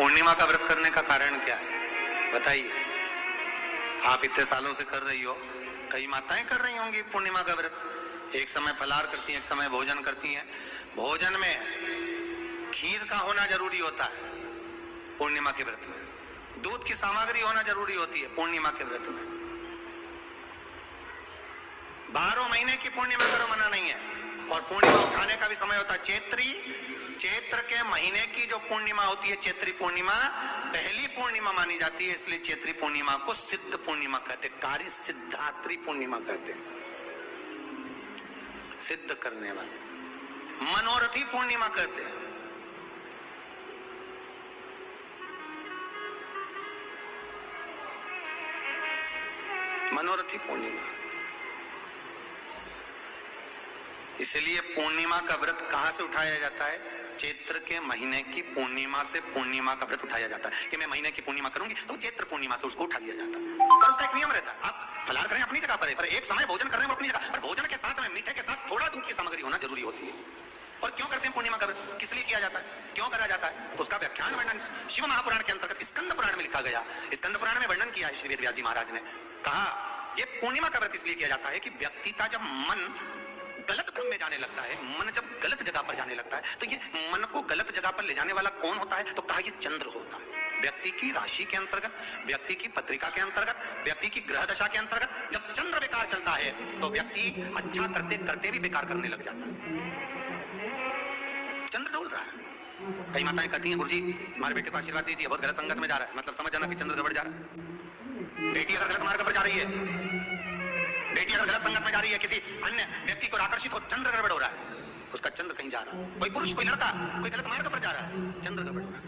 पूर्णिमा का व्रत करने का कारण क्या है बताइए। आप इतने सालों से कर रही हो, कई माताएं कर रही होंगी पूर्णिमा का व्रत, एक समय फलाहार करती हैं, एक समय भोजन करती हैं। भोजन में खीर का होना जरूरी होता है पूर्णिमा के व्रत में, दूध की सामग्री होना जरूरी होती है पूर्णिमा के व्रत में। 12 महीने की पूर्णिमा करो मना नहीं है, और पूर्णिमा उठाने का भी समय होता है चैत्र के महीने की जो पूर्णिमा होती है, चैत्री पूर्णिमा पहली पूर्णिमा मानी जाती है, इसलिए चैत्री पूर्णिमा को सिद्ध पूर्णिमा कहते, कार्य सिद्धात्री पूर्णिमा कहते, सिद्ध करने वाले, मनोरथी पूर्णिमा कहते हैं। मनोरथी पूर्णिमा, इसलिए पूर्णिमा का व्रत कहां से उठाया जाता है? चैत्र के महीने की पूर्णिमा से पूर्णिमा का व्रत उठाया जाता है कि मैं महीने की पूर्णिमा करूंगी तो चैत्र पूर्णिमा से उसको उठा लिया जाता है। और उसका एक नियम रहता है, आप फलाहार करें अपनी जगह पर एक समय भोजन कर रहे हैं अपनी जगह पर, भोजन के साथ में मीठे के साथ थोड़ा दूध की सामग्री होना जरूरी होती है। और क्यों करते हैं पूर्णिमा का व्रत, किस लिए किया जाता है, क्यों करा जाता है, उसका व्याख्यान वर्णन शिव महापुराण के अंतर्गत स्कंद पुराण में लिखा गया। स्कंद पुराण में वर्णन किया है श्री वेदव्यास जी महाराज ने, कहा ये पूर्णिमा का व्रत इसलिए किया जाता है कि व्यक्ति का जब मन गलत भ्रम में जाने लगता है, मन जब गलत जगह पर जाने लगता है, तो ये मन को गलत जगह पर ले जाने वाला कौन होता है? तो कहा ये चंद्र होता है। व्यक्ति की राशि के अंतर्गत, व्यक्ति की पत्रिका के अंतर्गत, व्यक्ति की ग्रह दशा के अंतर्गत जब चंद्र बेकार चलता है तो व्यक्ति अच्छा करते करते भी बेकार करने लग जाता है। चंद्र डोल रहा है। कई माताएं कहती हैं गुरुजी हमारे बेटे को आशीर्वाद दीजिए, बहुत गलत संगत में जा रहा है, मतलब समझ जाना कि चंद्र गड़बड़ जा रहा है। बेटी अगर गलत मार्ग पर जा रही है, बेटी अगर गलत संगत में जा रही है, किसी अन्य व्यक्ति को आकर्षित हो, चंद्र गड़बड़ हो रहा है, उसका चंद्र कहीं जा रहा है। कोई पुरुष, कोई लड़का, कोई गलत मार्ग पर जा रहा है, चंद्र गड़बड़ हो रहा है।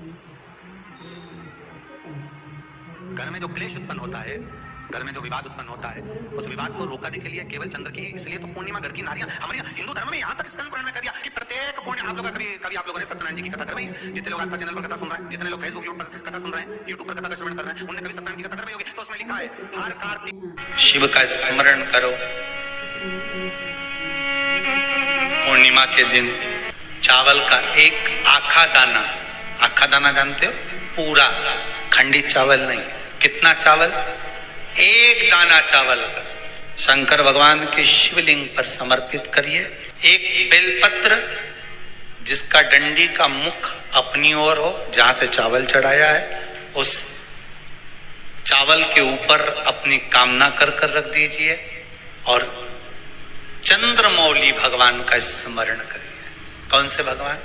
घर में जो क्लेश उत्पन्न होता है, घर में जो विवाद उत्पन्न होता है, उस विवाद को रोकने के लिए केवल चंद्र की, इसलिए तो पूर्णिमा घर की नारियां, हमारे हिंदू धर्म में यहाँ तक स्कंद पुराण में कर दिया कि प्रत्येक पूर्णिमा, आप लोग कभी आप लोगों ने सत्यनारायण जी की कथा करवाई है? जितने लोग आस्था चैनल पर कथा सुन रहे हैं, जितने लोग फेसबुक पर कथा सुन रहे हैं, यूट्यूब पर कथा का श्रवण कर रहे हैं, उन्होंने कभी सत्यनारायण की कथा करवाई होगी, तो उसमें लिखा है हर कार्तिक शिव का स्मरण करो, पूर्णिमा के दिन चावल का एक आखा दाना जानते हो, पूरा खंडित चावल नहीं, कितना चावल, एक दाना चावल का शंकर भगवान के शिवलिंग पर समर्पित करिए। एक बेलपत्र जिसका डंडी का मुख अपनी ओर हो, जहां से चावल चढ़ाया है, उस चावल के ऊपर अपनी कामना कर रख दीजिए और चंद्रमौली भगवान का स्मरण करिए। कौन से भगवान?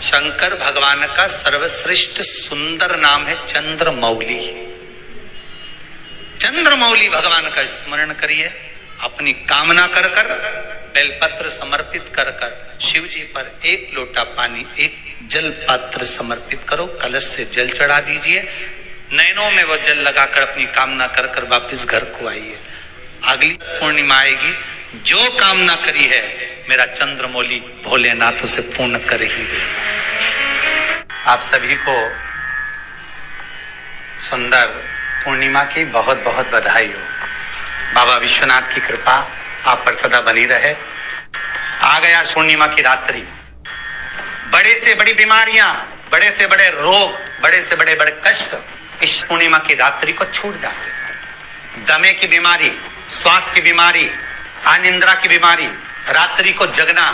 शंकर भगवान का सर्वश्रेष्ठ सुंदर नाम है चंद्रमौली। चंद्रमौली भगवान का स्मरण करिए, अपनी कामना कर बेलपत्र समर्पित कर शिव जी पर एक लोटा पानी, एक जल पात्र समर्पित करो, कलश से जल चढ़ा दीजिए, नैनों में वो जल लगाकर अपनी कामना कर वापिस घर को आइए। अगली पूर्णिमा आएगी, जो कामना करी है मेरा चंद्रमौली भोलेनाथ उसे पूर्ण कर ही दे। आप सभी को सुंदर पूर्णिमा की बहुत बहुत बधाई हो। बाबा विश्वनाथ की कृपा आप पर सदा बनी रहे। आ गया पूर्णिमा की रात्रि, बड़े से बड़ी बीमारियां, बड़े से बड़े रोग, बड़े से बड़े कष्ट इस पूर्णिमा की रात्रि को छूट जाते। दमे की बीमारी, श्वास की बीमारी, अनिद्रा की बीमारी, रात्रि को जगना,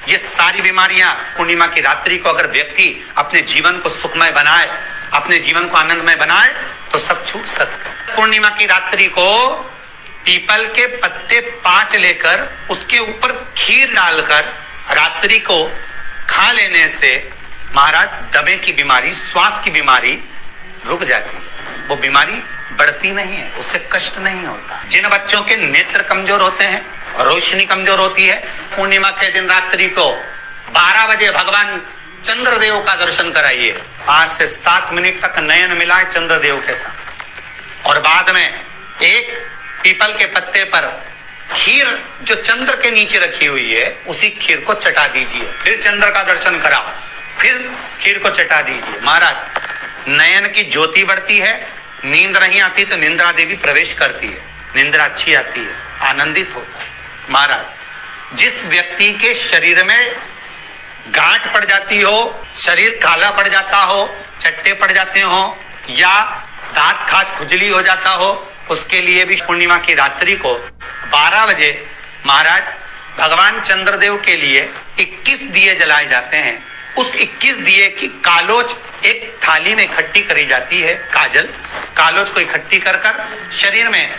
ये सारी बीमारियां पूर्णिमा की रात्रि को अगर व्यक्ति अपने जीवन को सुखमय बनाए, अपने जीवन को आनंदमय बनाए तो सब छूट सकता। पूर्णिमा की रात्रि को पीपल के पत्ते 5 लेकर उसके ऊपर खीर डालकर रात्रि को खा लेने से महाराज दमे की बीमारी, श्वास की बीमारी रुक जाती है। वो बीमारी बढ़ती नहीं है, उससे कष्ट नहीं होता। जिन बच्चों के नेत्र कमजोर होते हैं, रोशनी कमजोर होती है, पूर्णिमा के दिन रात्रि को 12 बजे भगवान चंद्रदेव का दर्शन कराइए। 5 से 7 मिनट तक नयन मिलाए चंद्रदेव के साथ, और बाद में एक पीपल के पत्ते पर खीर जो चंद्र के नीचे रखी हुई है, उसी खीर को चटा दीजिए। फिर चंद्र का दर्शन कराओ, फिर खीर को चटा दीजिए। महाराज नयन की ज्योति बढ़ती है, नींद नहीं आती तो निंद्रा देवी प्रवेश करती है, निंद्रा अच्छी आती है, आनंदित होता है। महाराज जिस व्यक्ति के शरीर में गांठ पड़ जाती हो, शरीर काला पड़ जाता हो, चट्टे पड़ जाते हो या दांत खाज खुजली हो जाता हो, उसके लिए भी पूर्णिमा की रात्रि को 12 बजे महाराज भगवान चंद्रदेव के लिए 21 दिए जलाए जाते हैं। उस 21 दिए की कालोज एक थाली में इकट्ठी करी जाती है। कालोज को इकट्ठी कर शरीर में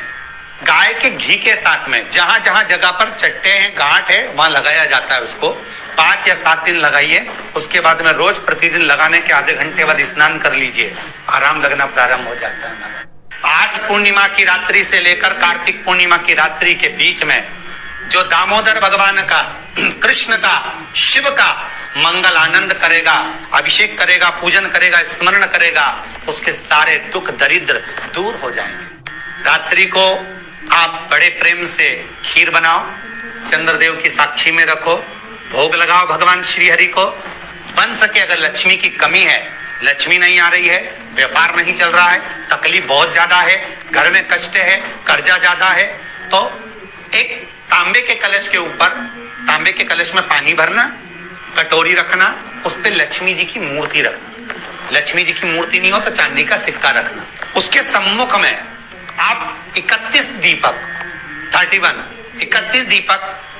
गाय के घी के साथ में जहां जहां जगह पर चट्टे हैं, गांठ है, वहां लगाया जाता है। उसको 5 या 7 दिन लगाइए। उसके बाद में रोज प्रतिदिन लगाने के आधे घंटे बाद स्नान कर लीजिए, आराम लगना प्रारंभ हो जाता है। आज पूर्णिमा की रात्रि से लेकर कार्तिक पूर्णिमा की रात्रि के बीच में जो दामोदर भगवान का, कृष्ण का, शिव का मंगल आनंद करेगा, अभिषेक करेगा, पूजन करेगा, स्मरण करेगा, उसके सारे दुख दरिद्र दूर हो जाएंगे। रात्रि को आप बड़े प्रेम से खीर बनाओ, चंद्रदेव की साक्षी में रखो, भोग लगाओ भगवान श्री हरि को। बन सके अगर लक्ष्मी की कमी है, लक्ष्मी नहीं आ रही है, व्यापार नहीं चल रहा है, तकलीफ बहुत ज्यादा है, घर में कष्ट है, कर्जा ज्यादा है, तो एक तांबे के कलश के ऊपर, तांबे के कलश में पानी भरना, कटोरी रखना, उस पे लक्ष्मी जी की मूर्ति रखना। लक्ष्मी जी की मूर्ति नहीं हो तो चांदी का सिक्का रखना। उसके सम्मुख में आप 31 दीपक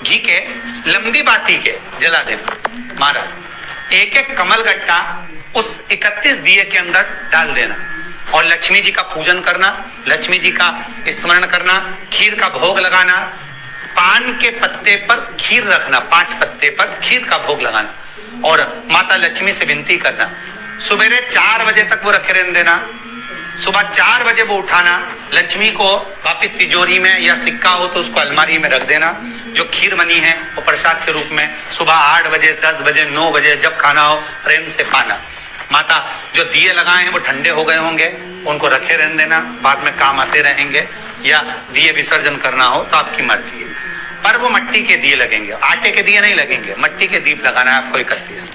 घी के लंबी बाती के जला देना। महाराज एक एक कमल गट्टा उस 31 दिए के अंदर डाल देना और लक्ष्मी जी का पूजन करना, लक्ष्मी जी का स्मरण करना, खीर का भोग लगाना, पान के पत्ते पर खीर रखना, 5 पत्ते पर खीर का भोग लगाना और माता लक्ष्मी से विनती करना। सुबेरे 4 बजे तक वो रखे रहने देना। सुबह 4 बजे वो उठाना, लक्ष्मी को वापिस तिजोरी में या सिक्का हो तो उसको अलमारी में रख देना। जो खीर बनी है वो प्रसाद के रूप में सुबह 8 बजे, 10 बजे, 9 बजे जब खाना हो प्रेम से पाना। माता जो दिए लगाए हैं वो ठंडे हो गए होंगे, उनको रखे रहने देना, बाद में काम आते रहेंगे, या दिए विसर्जन करना हो तो आपकी मर्जी है। पर वो मिट्टी के दिए लगेंगे, आटे के दिए नहीं लगेंगे, मिट्टी के दीप लगाना है आपको। 31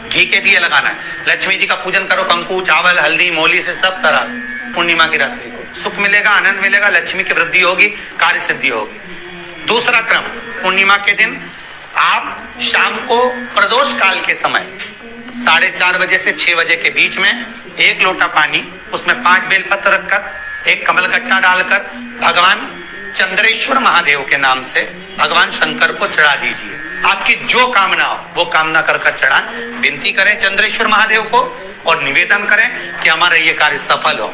घी के दिए लगाना है। लक्ष्मी जी का पूजन करो, कंकु, चावल, हल्दी, मोली से सब तरह से। पूर्णिमा की रात्रि को सुख मिलेगा, आनंद मिलेगा, लक्ष्मी की वृद्धि होगी, कार्य सिद्धि होगी। दूसरा क्रम, पूर्णिमा के दिन आप शाम को प्रदोष काल के समय 4:30 बजे से 6 बजे के बीच में 1 लोटा पानी, उसमें 5 बेलपत्र रखकर, 1 कमल गट्टा डालकर भगवान चंद्रेश्वर महादेव के नाम से भगवान शंकर को चढ़ा दीजिए। आपकी जो कामना हो वो कामना कर चढ़ाएं। विनती करें चंद्रेश्वर महादेव को और निवेदन करें कि हमारा ये कार्य सफल हो।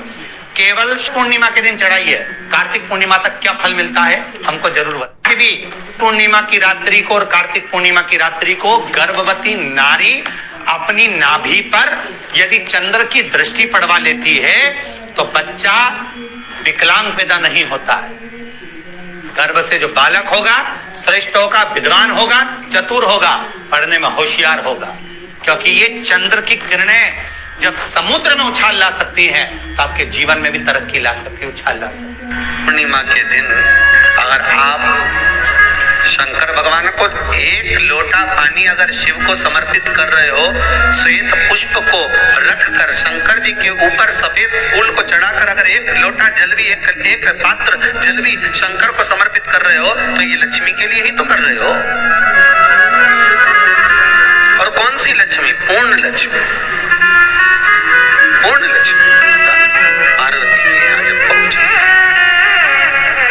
केवल पूर्णिमा के दिन चढ़ाइए, कार्तिक पूर्णिमा तक क्या फल मिलता है हमको जरूर बताइए। भी पूर्णिमा की रात्रि को और कार्तिक पूर्णिमा की रात्रि को गर्भवती नारी अपनी नाभि पर यदि चंद्र की दृष्टि पड़वा लेती है तो बच्चा विकलांग पैदा नहीं होता है। गर्भ से जो बालक होगा श्रेष्ठ होगा, विद्वान होगा, चतुर होगा, पढ़ने में होशियार होगा, क्योंकि ये चंद्र की किरणें जब समुद्र में उछाल ला सकती हैं तो आपके जीवन में भी तरक्की ला सकती है, उछाल ला सकती है। पूर्णिमा के दिन अगर आप शंकर भगवान को 1 लोटा पानी अगर शिव को समर्पित कर रहे हो, श्वेत पुष्प को रखकर शंकर जी के ऊपर सफेद फूल को चढ़ाकर अगर 1 लोटा जल भी, एक पात्र जल भी शंकर को समर्पित कर रहे हो तो ये लक्ष्मी के लिए ही तो कर रहे हो। और कौन सी लक्ष्मी? पूर्ण लक्ष्मी। पूर्ण लक्ष्मी पार्वती के यहाँ जब पहुंची,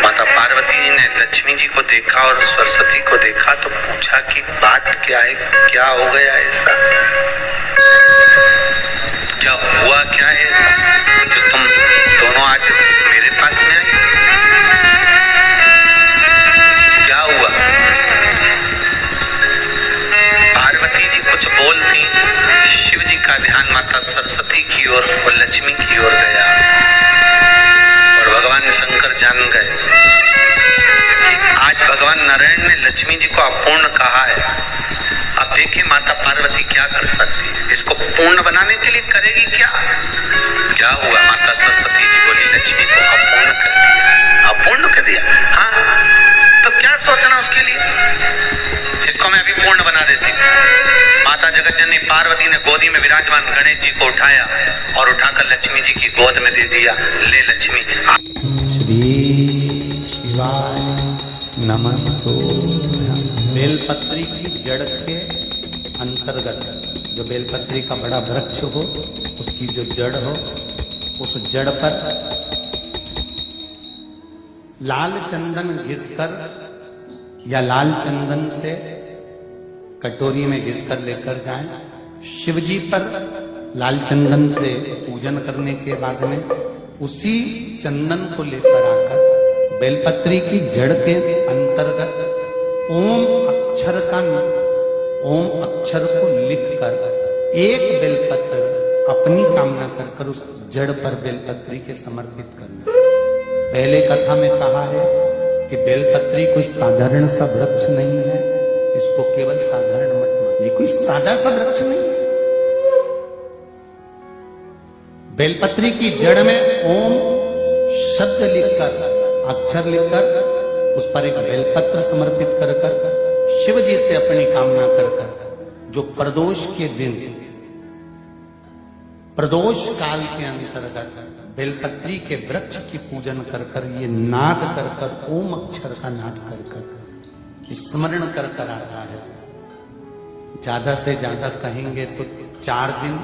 माता पार्वती जी ने लक्ष्मी जी को देखा और सरस्वती को देखा तो पूछा कि बात क्या है, क्या हो गया ऐसा, क्या हुआ, क्या है ऐसा जो तुम दोनों आज मेरे पास में आई? क्या हुआ? पार्वती जी कुछ बोलती, शिव जी का ध्यान माता सरस्वती की ओर और लक्ष्मी की ओर गया और भगवान शंकर जान गए कि आज भगवान नारायण ने लक्ष्मी जी को अपूर्ण कहा है। अब देखिए माता पार्वती क्या कर सकती है, इसको पूर्ण बनाने के लिए करेगी क्या? क्या हुआ? माता सरस्वती जी बोली लक्ष्मी को अपूर्ण कर दिया। अपूर्ण कर दिया? हाँ, तो क्या सोचना उसके लिए, इसको मैं अभी पूर्ण बना देती हूँ। माता जगत जननी पार्वती ने गोदी में विराजमान गणेश जी को उठाया और उठाकर लक्ष्मी जी की गोद में दे दिया। ले लक्ष्मी। श्री शिवाय नमस्तुभ्यं। बेलपत्री की जड़ के अंतर्गत जो बेलपत्री का बड़ा वृक्ष हो, उसकी जो जड़ हो, उस जड़ पर लाल चंदन घिसकर या लाल चंदन से कटोरी में घिसकर लेकर जाएं। शिवजी पर लाल चंदन से पूजन करने के बाद में उसी चंदन को लेकर आकर बेलपत्री की जड़ के अंतर्गत ओम अक्षर को लिखकर एक बेलपत्र अपनी कामना कर उस जड़ पर बेलपत्री के समर्पित करना। पहले कथा में कहा है कि बेलपत्री कोई साधारण सा वृक्ष नहीं है, इसको केवल साधारण मत मानिए, ये कोई सादा सा वृक्ष नहीं है। बेलपत्री की जड़ में ओम शब्द लिखकर, अक्षर लिखकर उस पर एक बेलपत्र समर्पित कर शिव जी से अपनी कामना कर जो प्रदोष के दिन, प्रदोष काल के अंतर्गत बेलपत्री के वृक्ष की पूजन कर ये नाद कर ओम अक्षर का नाद कर स्मरण कर आता है। ज्यादा से ज्यादा कहेंगे तो 4 दिन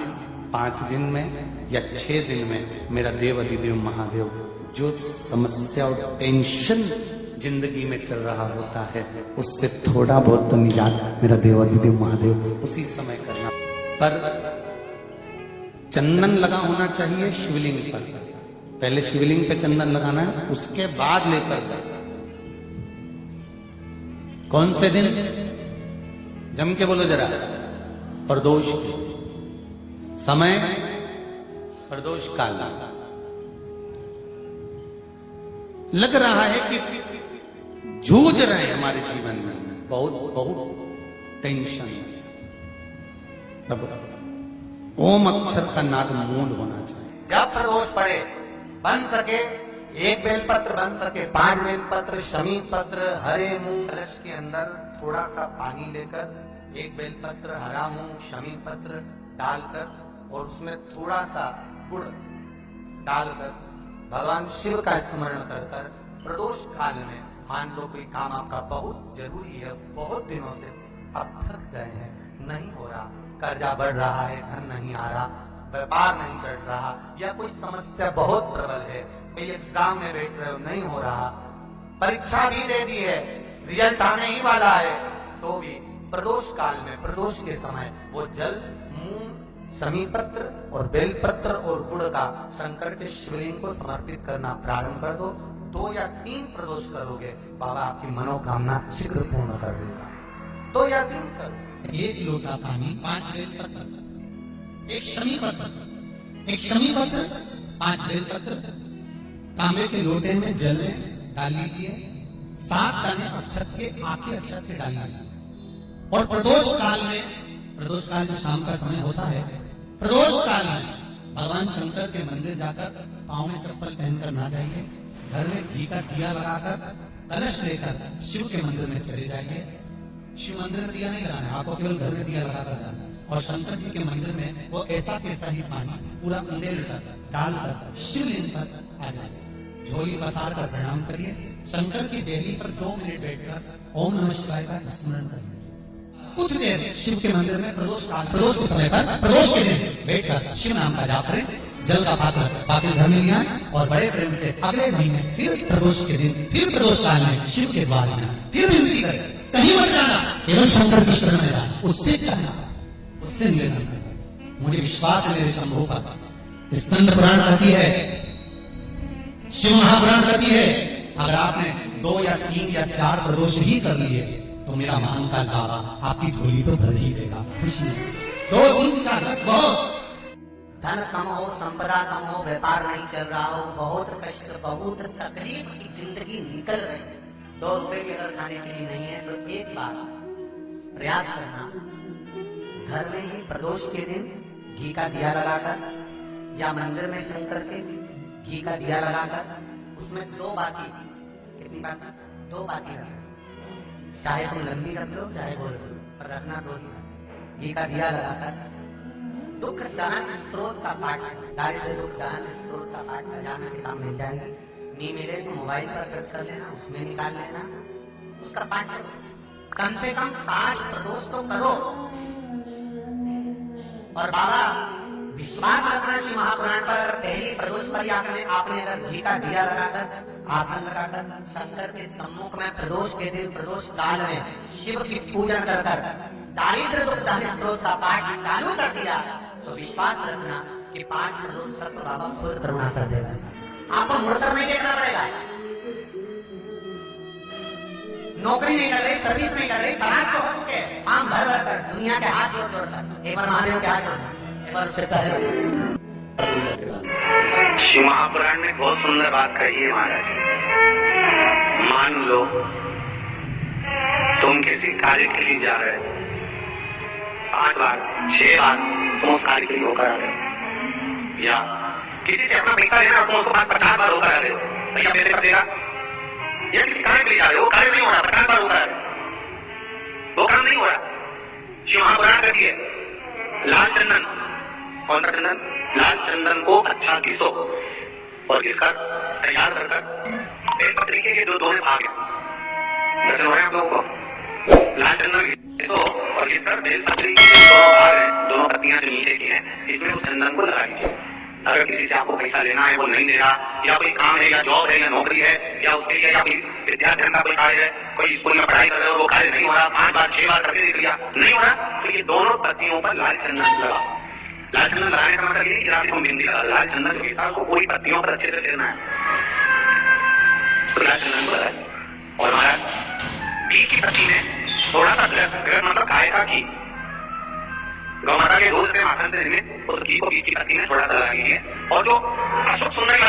5 दिन में या 6 दिन में मेरा देव अधिदेव महादेव जो समस्या और टेंशन जिंदगी में चल रहा होता है उससे थोड़ा बहुत तो निजात मेरा देव अधिदेव महादेव उसी समय करना। पर चंदन लगा होना चाहिए शिवलिंग पर, पहले शिवलिंग पे चंदन लगाना है, उसके बाद लेकर कौन से दिन, जम के बोलो जरा, प्रदोष समय, प्रदोष काल। लग रहा है कि जूझ रहे हैं हमारे जीवन में, बहुत टेंशन। तब ओम अक्षर का नाद मूल होना चाहिए। जब प्रदोष पड़े, बन सके 1 बेलपत्र, बन सके 5 बेलपत्र, शमी पत्र, हरे मूंग, कलश के अंदर थोड़ा सा पानी लेकर 1 बेलपत्र, हरा मूंग, शमी पत्र डालकर और उसमें थोड़ा सा गुड़ डालकर भगवान शिव का स्मरण कर प्रदोष काल में, मान लो कोई काम आपका बहुत जरूरी है, बहुत दिनों से अब थक गए हैं, नहीं हो रहा, कर्जा बढ़ रहा है, धन नहीं आ रहा, व्यापार नहीं चल रहा, या कोई समस्या बहुत प्रबल है, कोई एग्जाम में बैठ रहे हो नहीं हो रहा, परीक्षा भी दे दी है, रिजल्ट आने ही वाला है, तो भी प्रदोष काल में, प्रदोष के समय वो जल, मूंग, शमी पत्र और बेलपत्र और गुड़ का शंकर के शिवलिंग को समर्पित करना प्रारंभ कर दो। 2 या 3 प्रदोष करोगे, बाबा आपकी मनोकामना शीघ्र पूर्ण कर देगा। 2 या 3 करो। 1 लोटा पानी, 5 बेलपत्र, 1 शमी पत्र, 5 बेलपत्र, तांबे के लोटे में जल में डाल लीजिए, 7 दाने अक्षत के, आखे अक्षत के डाल लीजिए। और प्रदोष काल में, प्रदोष काल जो शाम का समय होता है, प्रदोष काल में भगवान शंकर के मंदिर जाकर पांव में चप्पल पहनकर ना जाइए, घर में घी का दिया लगाकर कलश लेकर शिव के मंदिर में चले जाइए। शिव मंदिर में दिया नहीं लगाना है, आपको केवल घर में दिया लगाकर जाना है। और शंकर जी के मंदिर में वो ऐसा कैसा ही पानी पूरा उंडेल कर डालकर शिवलिंग पर आ जाइए, झोली पसार कर प्रणाम करिए, शंकर की देहली पर 2 मिनट बैठकर ओम नमः शिवाय का स्मरण करिए। कुछ देर शिव के मंदिर में प्रदोष के समय पर, प्रदोष के दिन बैठकर शिव नाम का जाप करें, जल का पात्र बाकी घर में लिया और बड़े प्रेम से अगले महीने फिर प्रदोष के दिन, फिर प्रदोष काल में शिव के द्वार जाना, फिर विनती करें, कहीं मत जाना, केवल शंकर की शरण में जाना, उससे कहना, उससे निवेदन करना। मुझे विश्वास है मेरे शंभू पर, स्कंद पुराण कहती है, शिव महापुराण कहती है, अगर आपने 2 या 3 या 4 प्रदोष ही कर लिए तो मेरा महाकाल बाबा आपकी झोली तो भर ही देगा। खुशी 2 3 4 10 बहुत धन कम हो, संपदा कम हो, व्यापार नहीं चल रहा हो, बहुत कष्ट, बहुत तकलीफ की जिंदगी निकल रही है, 2 रुपए की अगर खाने के लिए नहीं है तो एक बार प्रयास करना, घर में ही प्रदोष के दिन घी का दिया लगाकर या मंदिर में शंकर के घी का दिया लगाकर उसमें 2 बाती, कितनी बाती, 2 बाती रखना, चाहे तुम लंबी रख लो चाहे गोल रख लो, पर रखना 2 ही। घी का दिया लगाकर दुख दान स्त्रोत का पाठ, दारिद्र दुख दान स्त्रोत का पाठ जाना के काम मिल जाएगी। नहीं मिले तो मोबाइल पर सर्च कर लेना, उसमें निकाल लेना, उसका पाठ करो। कम से कम 5 प्रदोष तो करो, और बाबा विश्वास रखना श्री महापुराण पर पहली प्रदोष पर याग में आपने अगर घी का दिया लगाकर आसन लगाकर शंकर के सम्मुख में प्रदोष के दिन प्रदोष काल में शिव की पूजन कर दारिद्र दुख दहन स्त्रोत का पाठ चालू कर दिया तो विश्वास रखना कि 5 प्रदोष तक तो बाबा खुद करुणा कर देगा। आपको मुड़कर नहीं देखना पड़ेगा। नौकरी नहीं लग रही, सर्विस नहीं लग रही, तलाश तो हो चुके, काम भर भर कर दुनिया के हाथ जोड़ जोड़कर एक बार महादेव के हाथ जोड़ना, एक बार उससे कहे। शिव महापुराण में बहुत सुंदर बात कही है महाराज। मान लो तुम किसी कार्य के लिए जा रहे हो, 5 बार 6 बार तुम उस कार्य के लिए होकर आ रहे हो, या किसी से अपना पैसा लेना तुम उसको 50 बार होकर आ रहे हो, भैया पैसे कब देगा, या किसी कार्य के लिए जा रहे हो, कार्य नहीं हो रहा, 50 बार होकर आ रहे हो, वो काम नहीं हो रहा। शिव महापुराण कहती है लाल चंदन, कौन सा चंदन, लाल चंदन को अच्छा घिसो और घिसकर तैयार कर एक तरीके के दो दोनों भाग हैं, दर्शन हो रहे हैं आप लोगों को। लाल चंदन घिसो और घिसकर बेलपत्री के दोनों भाग हैं, दोनों पत्तियां जो नीचे की हैं, इसमें उस चंदन को लगा दीजिए। अगर किसी से आपको पैसा लेना है, वो नहीं दे रहा, या कोई काम है, या जॉब है, या नौकरी है, या उसके लिए या कोई विद्यार्थी का कोई कार्य है, कोई स्कूल में पढ़ाई कर रहे हो, वो कार्य नहीं हो रहा, 5 बार 6 बार करके देख लिया, नहीं हो रहा, तो ये दोनों पत्तियों पर लाल चंदन लगाओ। लाल चंदन लगाने का मतलब ये कि राशि को बिंदी लगा, लाल चंदन के साथ को पूरी पत्तियों पर अच्छे से फेरना है, तो लाल चंदन को लगाए। और महाराज घी की पत्ती में थोड़ा सा घृत मतलब गाय का घी, गौ माता के दूध से माखन से निर्मित उस घी को बीच की पत्ती में थोड़ा सा लगा लीजिए, और जो अशुभ सुंदरी वाली